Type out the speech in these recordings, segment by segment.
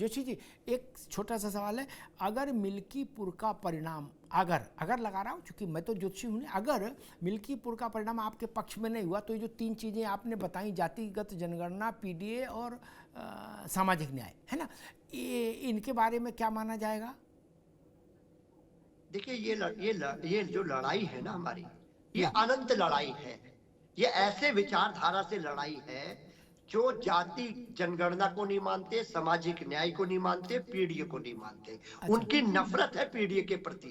जोशी जी, एक छोटा सा सवाल है, अगर मिल्कीपुर का परिणाम, अगर लगा रहा हूँ चूंकि मैं तो ज्योतिषी हूँ, अगर मिल्कीपुर का परिणाम आपके पक्ष में नहीं हुआ तो ये जो 3 चीज़ें आपने बताई, जातिगत जनगणना, पीडीए और सामाजिक न्याय, है ना, ये इनके बारे में क्या माना जाएगा? देखिए ये जो लड़ाई है ना हमारी, ये अनंत लड़ाई है। ये ऐसे विचारधारा से लड़ाई है जो जाति जनगणना को नहीं मानते, सामाजिक न्याय को नहीं मानते, पीडीए को नहीं मानते। उनकी नफरत है पीडीए के प्रति।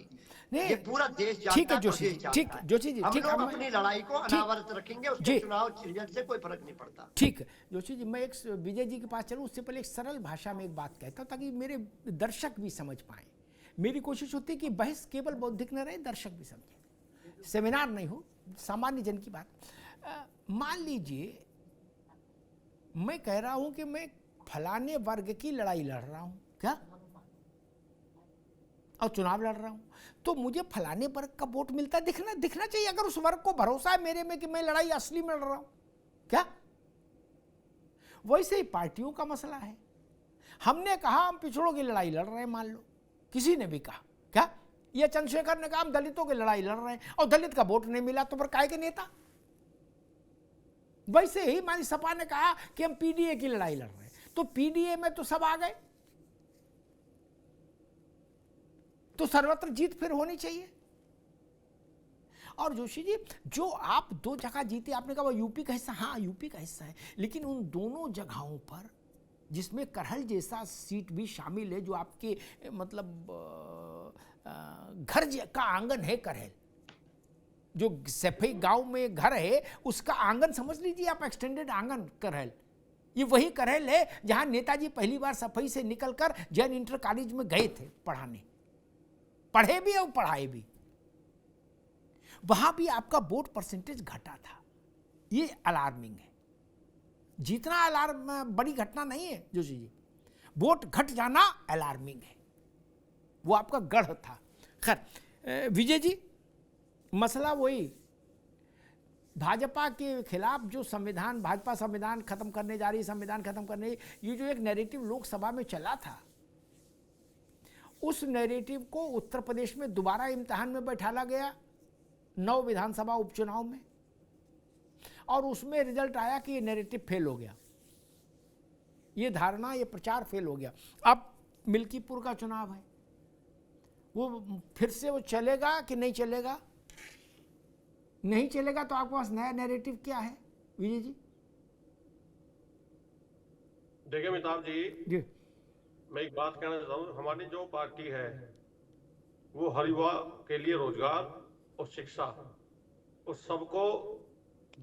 ये पूरा देश जानता है, प्रदेश जानता है। जोशी जी, हम लोग अपनी लड़ाई को अनावरत रखेंगे, उसके चुनाव रिजल्ट से कोई फर्क नहीं पड़ता। ठीक है जोशी जी, मैं एक विजय जी के पास चलूँ उससे पहले एक सरल भाषा में एक बात कहता हूँ ताकि मेरे दर्शक भी समझ पाए। मेरी कोशिश होती है कि बहस केवल बौद्धिक न रहे, दर्शक भी समझे, सेमिनार नहीं हो, सामान्य जन की बात। मान लीजिए मैं कह रहा हूं कि मैं फलाने वर्ग की लड़ाई लड़ रहा हूं, क्या, और चुनाव लड़ रहा हूं, तो मुझे फलाने वर्ग का वोट मिलता दिखना चाहिए, अगर उस वर्ग को भरोसा है मेरे में कि मैं लड़ाई असली में लड़ रहा हूं, क्या। वैसे ही पार्टियों का मसला है। हमने कहा हम पिछड़ों की लड़ाई लड़ रहे हैं, मान लो किसी ने भी कहा, क्या, ये चंद्रशेखर ने कहा हम दलितों की लड़ाई लड़ रहे हैं और दलित का वोट नहीं मिला, तो फिर काय के नेता। वैसे ही मानी सपा ने कहा कि हम पीडीए की लड़ाई लड़ रहे हैं, तो पीडीए में तो सब आ गए, तो सर्वत्र जीत फिर होनी चाहिए। और जोशी जी, जो आप 2 जगह जीते, आपने कहा वो यूपी का हिस्सा, हाँ यूपी का हिस्सा है, लेकिन उन दोनों जगहों पर जिसमें करहल जैसा सीट भी शामिल है, जो आपके मतलब घर का आंगन है, करहल जो सफेद गांव में घर है उसका आंगन समझ लीजिए आप, एक्सटेंडेड आंगन करहल, ये वही करहल है जहां नेताजी पहली बार सफाई से निकलकर जैन इंटर कॉलेज में गए थे पढ़ाने, पढ़े भी और पढ़ाए भी। वहां भी आपका वोट परसेंटेज घटा था, ये अलार्मिंग है। जीतना अलार्म बड़ी घटना नहीं है जोशी जी, वोट घट जाना अलार्मिंग है, वो आपका गढ़ था। खैर विजय जी, मसला वही भाजपा के खिलाफ जो संविधान, भाजपा संविधान खत्म करने जा रही, संविधान खत्म करने, ये जो एक नैरेटिव लोकसभा में चला था, उस नैरेटिव को उत्तर प्रदेश में दोबारा इम्तिहान में बैठाला गया 9 विधानसभा उपचुनाव में, और उसमें रिजल्ट आया कि ये नैरेटिव फेल हो गया, ये धारणा, ये प्रचार फेल हो गया। अब मिल्कीपुर का चुनाव है, वो फिर से वो चलेगा कि नहीं चलेगा? नहीं चलेगा तो आपके पास नया नैरेटिव क्या है विजय जी? देखिए अमिताभ जी, मैं एक बात कहना चाहता हूँ, हमारी जो पार्टी है वो हर युवा के लिए रोजगार और शिक्षा और सबको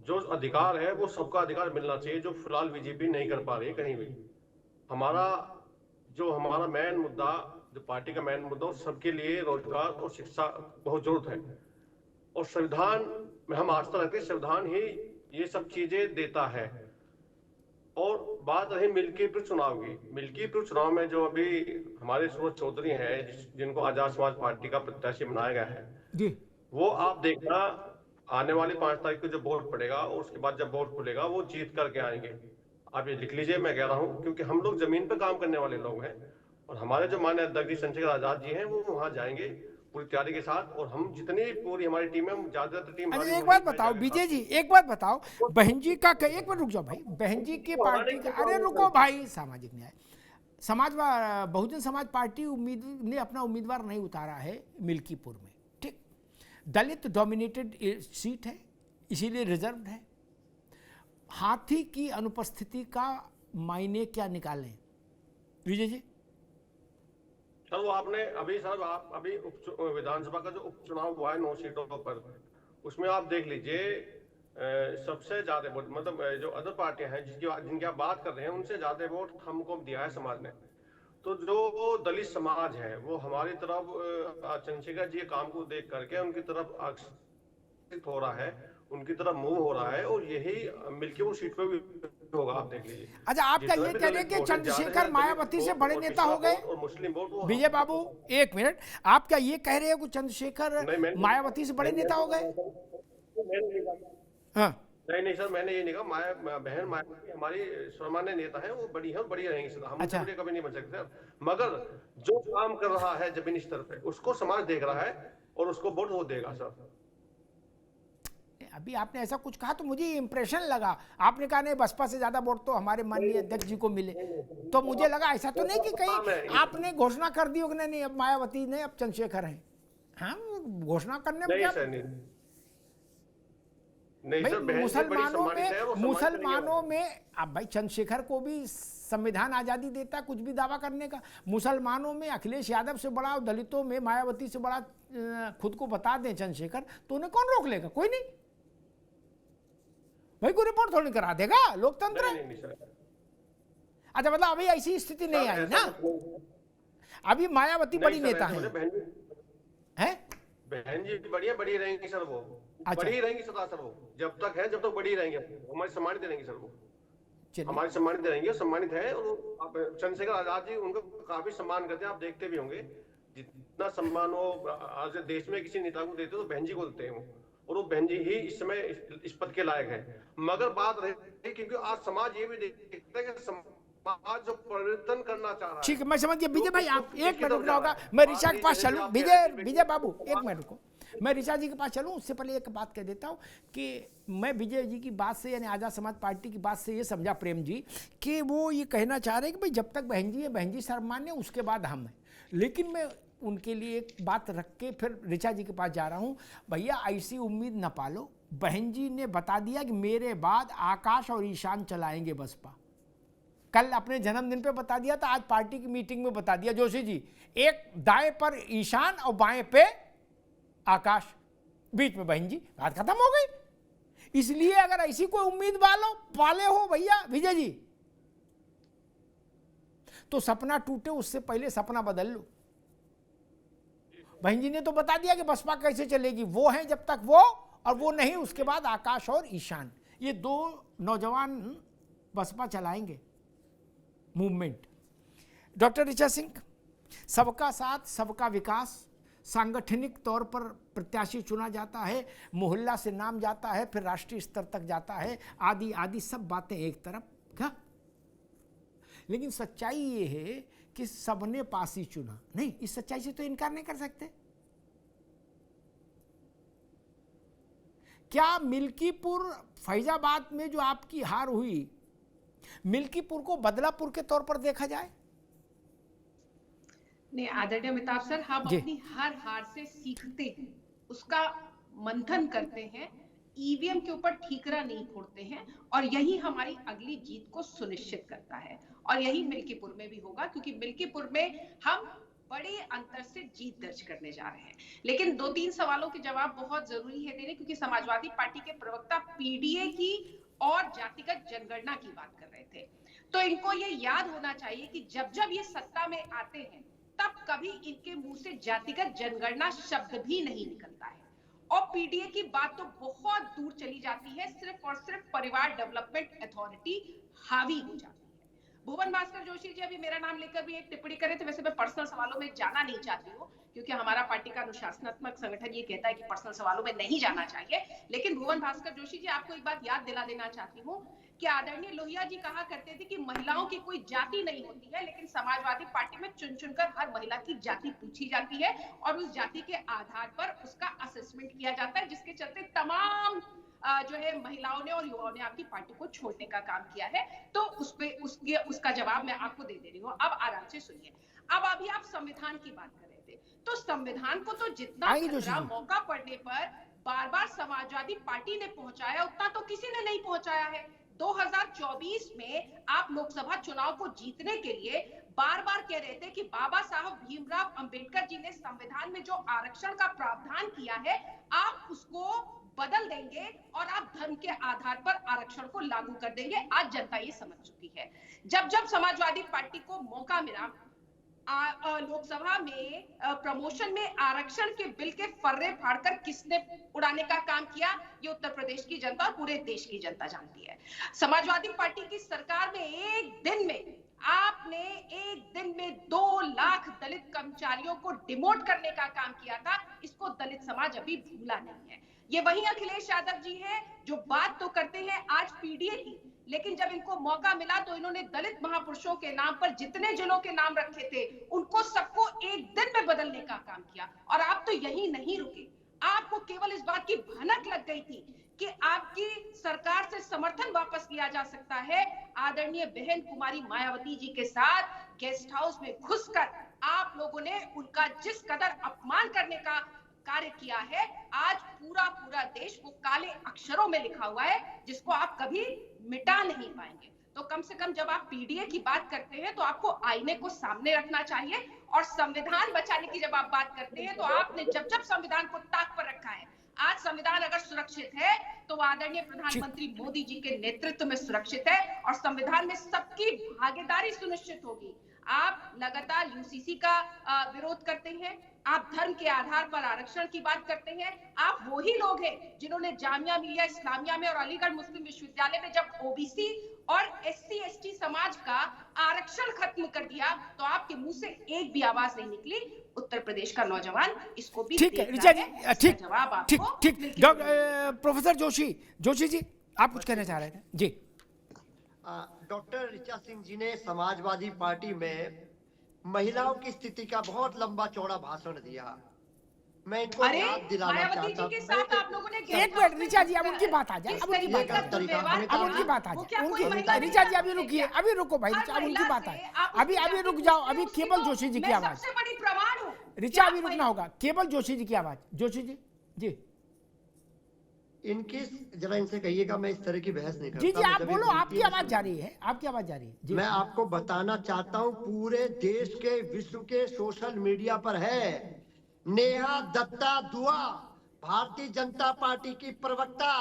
जो अधिकार है वो सबका अधिकार मिलना चाहिए, जो फिलहाल बीजेपी नहीं कर पा रही है कहीं भी। हमारा मेन मुद्दा, जो पार्टी का मेन मुद्दा, सबके लिए रोजगार और शिक्षा बहुत जरूरत है, और संविधान में हम आस्था रखते हैं, संविधान ही ये सब चीजें देता है। और बात रही मिल्कीपुर चुनाव की, मिल्कीपुर चुनाव में जो अभी हमारे सूरज चौधरी हैं, जिनको आजाद समाज पार्टी का प्रत्याशी बनाया गया है, वो आप देखना आने वाली 5 तारीख को जब वोट पड़ेगा और उसके बाद जब वोट खुलेगा वो जीत करके आएंगे। आप ये लिख लीजिए, मैं कह रहा हूँ, क्योंकि हम लोग जमीन पर काम करने वाले लोग हैं, और हमारे जो माननीय अध्यक्ष चंद्रशेखर आजाद जी हैं वो वहां जाएंगे पूरी तैयारी के साथ, और हम जितनी पूरी हमारी टीम है, ज्यादातर टीम। एक बात बताओ विजय जी, एक बात बताओ, बहन जी का, एक मिनट रुक जाओ भाई, बहन जी की पार्टी का, अरे रुको भाई, सामाजिक न्याय, बहुजन समाज पार्टी ने अपना उम्मीदवार नहीं उतारा है मिल्कीपुर में, ठीक, दलित डोमिनेटेड सीट है इसीलिए रिजर्व है। हाथी की अनुपस्थिति का मायने क्या निकालें विजय जी? सर वो आपने अभी, सर आप अभी विधानसभा का जो उपचुनाव हुआ है 9 सीटों पर, उसमें आप देख लीजिए सबसे ज्यादा वोट, मतलब जो अदर पार्टियां हैं जिनकी आप बात कर रहे हैं, उनसे ज्यादा वोट हमको दिया है समाज ने। तो जो दलित समाज है वो हमारी तरफ चंद्रशेखर जी के काम को देख करके उनकी तरफ आकर्षित हो रहा है, उनकी तरफ मूव हो रहा है, और यही मिल्कीपुर सीट पे भी होगा, आप देख लीजिए। अच्छा, आपका ये कह रहे हैं कि चंद्रशेखर मायावती से बड़े नेता हो गए? और मुस्लिम वोट, विजय बाबू एक मिनट, आप क्या ये कह रहे हैं कि चंद्रशेखर मायावती से बड़े नेता हो गए? हाँ, नहीं सर, मैंने ये नहीं कहा। बहन मायावती हमारी सामान्य नेता है, वो बड़ी है और बड़ी रहेंगी सदा। हम अच्छा। उनसे बड़े कभी नहीं बन सकते सर। मगर जो काम कर रहा है जमीनी स्तर पे, उसको समाज देख रहा है और उसको वोट वो देगा सर। अभी आपने ऐसा कुछ कहा तो मुझे इंप्रेशन लगा, आपने कहा नहीं बसपा से ज्यादा वोट तो हमारे माननीय अध्यक्ष जी को मिले, तो मुझे लगा ऐसा तो नहीं कि कहीं आपने घोषणा कर दी हो कि नहीं अब मायावती ने अब चंद्रशेखर हैं। हाँ, घोषणा करने में क्या, भाई मुसलमानों में अब भाई चंद्रशेखर को भी संविधान आजादी देता है कुछ भी दावा करने का। मुसलमानों में अखिलेश यादव से बड़ा और दलितों में मायावती से बड़ा खुद को बता दें चंद्रशेखर, तो उन्हें कौन रोक लेगा? कोई नहीं भाई, कोई रिपोर्ट थोड़ी करा देगा, लोकतंत्र है। अच्छा, मतलब अभी ऐसी स्थिति नहीं आई ना, अभी मायावती बड़ी नेता है बहन जी, बड़ी रहेंगी सर वो। अच्छा। बड़ी रहेंगी सदा सर वो, जब तक बड़ी रहेंगी, हमारी सम्मानित रहेंगी सर वो, हमारी सम्मानित रहेंगी, सम्मानित है। और चंद्रशेखर आजाद जी उनको काफी सम्मान करते हैं, आप देखते भी होंगे। जितना सम्मान वो आज देश में किसी नेता को देते तो बहन जी को देते हैं, और वो बहन जी ही इस समय इस पद के लायक है। मगर बात रही, क्योंकि आज समाज ये भी देखता है कि समाज जो परिवर्तन करना चाह रहा है। ठीक है, मैं समझ गया। विजय भाई आप एक मिनट रुकना होगा, मैं ऋषा के पास चलूं। विजय बाबू एक मिनट रुको, मैं ऋषा जी के पास चलूं। उससे पहले एक बात कह देता हूं कि मैं विजय जी की बात से, यानी आज़ाद समाज पार्टी की बात से ये समझा प्रेम जी कि वो ये कहना चाह रहे हैं कि भाई जब तक बहन जी है, बहन जी सर्वमान्य, उसके बाद हम हैं। लेकिन मैं उनके लिए एक बात रख के फिर ऋचा जी के पास जा रहा हूं। भैया ऐसी उम्मीद न पालो, बहन जी ने बता दिया कि मेरे बाद आकाश और ईशान चलाएंगे बसपा। कल अपने जन्मदिन पे बता दिया था, आज पार्टी की मीटिंग में बता दिया जोशी जी, एक दाएं पर ईशान और बाएं पे आकाश, बीच में बहन जी, बात खत्म हो गई। इसलिए अगर ऐसी कोई उम्मीद पाले हो भैया विजय जी, तो सपना टूटे उससे पहले सपना बदल लो। बहन जी ने तो बता दिया कि बसपा कैसे चलेगी, वो है जब तक वो, और वो नहीं उसके बाद आकाश और ईशान, ये दो नौजवान बसपा चलाएंगे मूवमेंट। डॉक्टर ऋचा सिंह, सबका साथ सबका विकास, सांगठनिक तौर पर प्रत्याशी चुना जाता है, मोहल्ला से नाम जाता है, फिर राष्ट्रीय स्तर तक जाता है, आदि आदि सब बातें एक तरफ, क्या? लेकिन सच्चाई ये है कि सबने पास ही चुना नहीं, इस सच्चाई से तो इनकार नहीं कर सकते। क्या मिल्कीपुर फैजाबाद में जो आपकी हार हुई, मिल्कीपुर को बदलापुर के तौर पर देखा जाए? नहीं आदरणीय अमिताभ सर, हम अपनी हर हार से सीखते हैं, उसका मंथन करते हैं, ईवीएम के ऊपर ठीकरा नहीं फोड़ते हैं, और यही हमारी अगली जीत को सुनिश्चित करता है। और यही मिल्कीपुर में भी होगा, क्योंकि मिल्कीपुर में हम बड़े अंतर से जीत दर्ज करने जा रहे हैं। लेकिन 2-3 सवालों के जवाब बहुत जरूरी है देने, क्योंकि समाजवादी पार्टी के प्रवक्ता पीडीए की और जातिगत जनगणना की बात कर रहे थे। तो इनको ये याद होना चाहिए कि जब जब ये सत्ता में आते हैं, तब कभी इनके मुंह से जातिगत जनगणना शब्द भी नहीं निकलता है। और पीडीए की बात तो बहुत दूर चली जाती है, सिर्फ और सिर्फ परिवार डेवलपमेंट अथॉरिटी हावी हो जाती है। भुवन भास्कर जोशी जी अभी मेरा नाम लेकर भी एक टिप्पणी करे थे, वैसे मैं पर्सनल सवालों में जाना नहीं चाहती हूँ, क्योंकि हमारा पार्टी का अनुशासनात्मक संगठन ये कहता है कि पर्सनल सवालों में नहीं जाना चाहिए। लेकिन भुवन भास्कर जोशी जी, आपको एक बात याद दिला देना चाहती हूँ कि आदरणीय लोहिया जी कहा करते थे कि महिलाओं की कोई जाति नहीं होती है, लेकिन समाजवादी पार्टी में चुन चुनकर हर महिला की जाति पूछी जाती है और उस जाति के आधार पर उसका असेसमेंट किया जाता है, जिसके चलते तमाम जो है महिलाओं ने और युवाओं ने आपकी पार्टी को छोड़ने का काम किया है। तो उसका जवाब मैं आपको दे दे रही हूँ, अब आराम से सुनिए। अब अभी आप संविधान की बात कर रहे थे, तो संविधान को तो जितना मौका पड़ने पर बार बार समाजवादी पार्टी ने पहुंचाया, उतना तो किसी ने नहीं पहुंचाया है। 2024 में आप लोकसभा चुनाव को जीतने के लिए बार बार कह रहे थे कि बाबा साहब भीमराव अंबेडकर जी ने संविधान में जो आरक्षण का प्रावधान किया है, आप उसको बदल देंगे और आप धर्म के आधार पर आरक्षण को लागू कर देंगे। आज जनता ये समझ चुकी है। जब जब समाजवादी पार्टी को मौका मिला, लोकसभा में प्रमोशन में आरक्षण के बिल के फर्रे फाड़कर किसने उड़ाने का काम किया, ये उत्तर प्रदेश की जनता और पूरे देश की जनता जानती है। समाजवादी पार्टी की सरकार में एक दिन में 2 लाख दलित कर्मचारियों को डिमोट करने का काम किया था। इसको दलित समाज अभी भूला नहीं है। ये वही अखिलेश यादव जी हैं जो बात तो करते हैं आज पीडीए की, लेकिन जब इनको मौका मिला तो इन्होंने दलित महापुरुषों के नाम पर जितने जिलों के नाम रखे थे उनको सबको एक दिन में बदलने का काम किया। और आप तो यही नहीं रुके, आपको केवल इस बात की भनक लग गई थी कि आपकी सरकार से समर्थन वापस लिया जा सकता है। आदरणीय बहन कुमारी मायावती जी के साथ गेस्ट हाउस में घुसकर आप लोगों ने उनका जिस कदर अपमान करने का कार्य किया है, आज पूरा पूरा देश वो काले अक्षरों में लिखा हुआ है जिसको आप कभी मिटा नहीं पाएंगे। तो कम से कम जब आप पीडीए की बात करते हैं तो आपको आईने को सामने रखना चाहिए, और संविधान बचाने की जब आप बात करते हैं तो आपने जब जब संविधान को ताक पर रखा है, आज संविधान अगर सुरक्षित है तो आदरणीय प्रधानमंत्री मोदी जी के नेतृत्व में सुरक्षित है और संविधान में सबकी भागीदारी सुनिश्चित होगी। आप लगातार यूसीसी का विरोध करते हैं, आप धर्म के आधार पर आरक्षण की बात करते हैं। आप वही लोग हैं जिन्होंने जामिया मिलिया इस्लामिया में और अलीगढ़ मुस्लिम विश्वविद्यालय में जब ओबीसी और एससी एसटी समाज का आरक्षण खत्म कर दिया तो आपके मुंह से एक भी आवाज नहीं निकली। उत्तर प्रदेश का नौजवान इसको भी ठीक है ऋचा जी, ठीक प्रोफेसर जोशी जी आप कुछ कहना चाह रहे थे जी। डॉक्टर ऋचा सिंह जी ने समाजवादी पार्टी में महिलाओं की स्थिति का बहुत लंबा चौड़ा भाषण दिया। मैं इनको याद दिलाना चाहता हूं। एक मिनट ऋचा जी, अब उनकी बात आ जाए, अब उनकी बात आ जाए, अब उनकी बात आ जाए, उनकी ऋचा जी अभी रुकिए, अभी रुको भाई ऋचा, अब उनकी बात आए, अभी रुक जाओ, अभी केवल जोशी जी की आवाज, ऋचा अभी रुकना होगा, केवल जोशी जी की आवाज। जोशी जी जी इनकी जरा इनसे कहिएगा मैं इस तरह की बहस नहीं करता। जी जी आप बोलो, आपकी आवाज जा रही है, आपकी आवाज जा रही है। मैं आपको बताना चाहता हूं पूरे देश के विश्व के सोशल मीडिया पर है, नेहा दत्ता दुआ भारतीय जनता पार्टी की प्रवक्ता,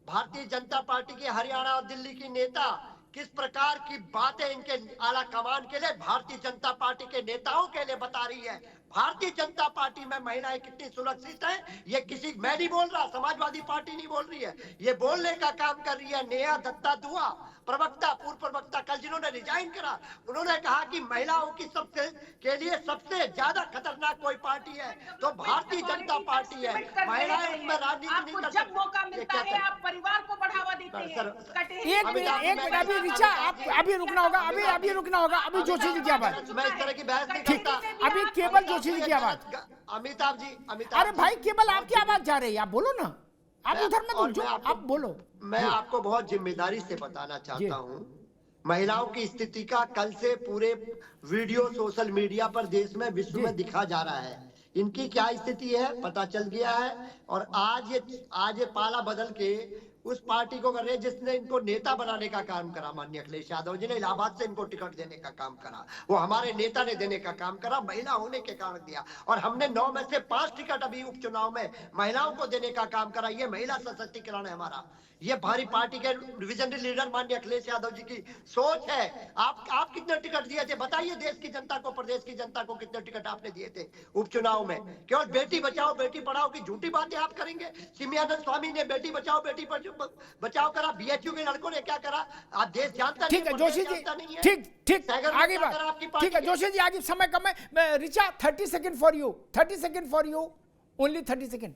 भारतीय जनता पार्टी की हरियाणा और दिल्ली की नेता, किस प्रकार की बातें इनके आला कमान के लिए, भारतीय जनता पार्टी के नेताओं के लिए बता रही है। भारतीय जनता पार्टी में महिलाएं कितनी सुरक्षित हैं, ये किसी, मैं नहीं बोल रहा, समाजवादी पार्टी नहीं बोल रही है, ये बोलने का काम कर रही है नेहा दत्ता दुआ, प्रवक्ता, पूर्व प्रवक्ता। कल जिन्होंने रिजाइन करा उन्होंने कहा कि महिलाओं की सबसे के लिए सबसे ज्यादा खतरनाक कोई पार्टी है तो भारतीय जनता पार्टी है। महिलाएं उसमें राजनीति नहीं कर जब मौका मिलता है आप परिवार को बढ़ावा देते हैं। एक मिनट अभी ऋचा, आप अभी रुकना होगा, अभी रुकना होगा, अभी जोशी जी की आवाज। मैं इस तरह की बहस नहीं करता। अभी केवल जोशी जी की आवाज। अमिताभ जी, अरे भाई केवल आपकी आवाज जा रही है, आप बोलो ना, आप उधर मत उलझो, आप बोलो। मैं आपको बहुत जिम्मेदारी से बताना चाहता हूँ, महिलाओं की स्थिति का कल से पूरे वीडियो सोशल मीडिया पर देश में विश्व में दिखा जा रहा है। इनकी क्या स्थिति है पता चल गया है, और आज ये पाला बदल के उस पार्टी को कर रहे हैं जिसने इनको नेता बनाने का काम करा। माननीय अखिलेश यादव जी ने इलाहाबाद से इनको टिकट देने का काम करा, वो हमारे नेता ने देने का काम करा, महिला होने के कारण दिया, और हमने 9 में से 5 टिकट अभी उपचुनाव में महिलाओं को देने का काम करा। ये महिला सशक्तिकरण है हमारा, ये भारी पार्टी के विजनरी लीडर माननीय अखिलेश यादव जी की सोच है। आप कितने टिकट दिए थे बताइए देश की जनता को, प्रदेश की जनता को कितने टिकट आपने दिए थे उपचुनाव में? केवल बेटी बचाओ बेटी पढ़ाओ की झूठी बातें आप करेंगे। सिमियानंद स्वामी ने बेटी बचाओ बेटी बचाओ करा, बीएचयू के लड़कों ने क्या करा, आप देश जानता नहीं। ठीक है जोशी जी, ठीक आगे बात, ठीक है जोशी जी, आगे समय कम है। Richa 30 second for you, 30 second for you, only 30 second.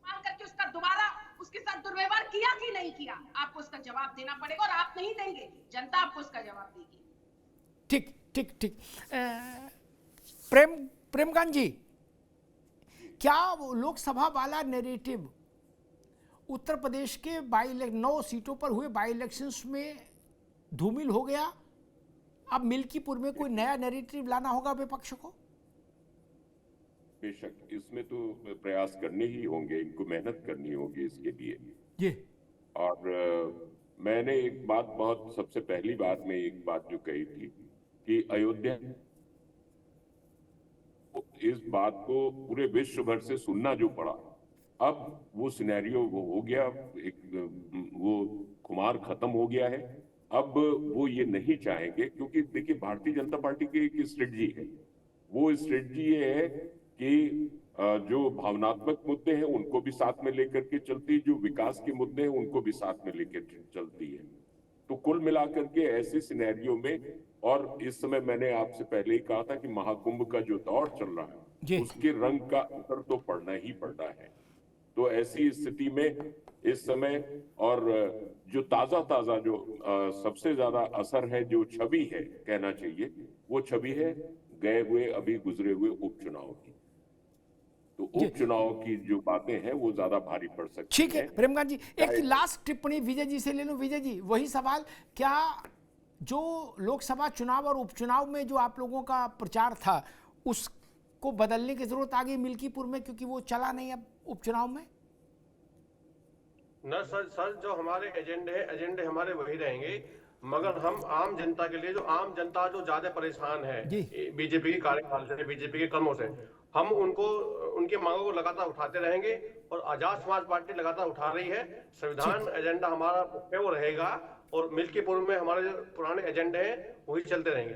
करके उसका दोबारा उसके साथ दुर्व्यवहार किया कि नहीं किया, आपको उसका जवाब देना पड़ेगा, और आप नहीं देंगे, जनता आपको उसका जवाब देगी। ठीक प्रेमकांत जी, क्या लोकसभा वाला नैरेटिव उत्तर प्रदेश के 9 सीटों पर हुए बाई इलेक्शंस में धूमिल हो गया? अब मिल्कीपुर में कोई नया नैरेटिव लाना होगा विपक्ष को? बेशक इसमें तो प्रयास करने ही होंगे, इनको मेहनत करनी होगी इसके लिए। ये और मैंने एक बात, बहुत सबसे पहली बात में एक बात जो कही थी कि अयोध्या, इस बात को पूरे विश्व भर से सुनना जो पड़ा, अब वो सिनेरियो वो हो गया, वो खुमार खत्म हो गया है। अब वो ये नहीं चाहेंगे, क्योंकि देखिए भारतीय जनता पार्टी की एक स्ट्रेटजी है, वो स्ट्रेटजी ये है कि जो भावनात्मक मुद्दे हैं उनको भी साथ में लेकर के चलती है, जो विकास के मुद्दे हैं उनको भी साथ में लेकर चलती है। तो कुल मिलाकर के ऐसे सिनेरियो में, और इस समय मैंने आपसे पहले ही कहा था कि महाकुंभ का जो दौर चल रहा है उसके रंग का असर तो पड़ना ही पड़ना है। तो ऐसी स्थिति में इस समय और जो ताजा जो सबसे ज्यादा असर है, जो छवि है कहना चाहिए, वो छवि है गए हुए अभी गुजरे हुए उपचुनाव की। तो उपचुनाव की जो बातें हैं वो ज्यादा भारी पड़ सकती ठीक है प्रेमकांत जी, एक लास्ट टिप्पणी विजय जी से ले लूं। विजय जी, वही सवाल, क्या जो लोकसभा चुनाव और उपचुनाव में जो आप लोगों का प्रचार था उसको बदलने की जरूरत आ गई मिल्कीपुर में, क्योंकि वो चला नहीं अब उपचुनाव में? न सर जो हमारे एजेंडे हमारे वही रहेंगे, मगर हम आम जनता के लिए, जो आम जनता जो ज्यादा परेशान है बीजेपी के कार्यकाल से, बीजेपी के कर्मों से, हम उनकी मांगों को लगातार उठाते रहेंगे और आजाद समाज पार्टी लगातार उठा रही है। संविधान एजेंडा हमारा वो रहेगा और मिल्कीपुर में हमारे जो पुराने एजेंडे हैं वही चलते रहेंगे।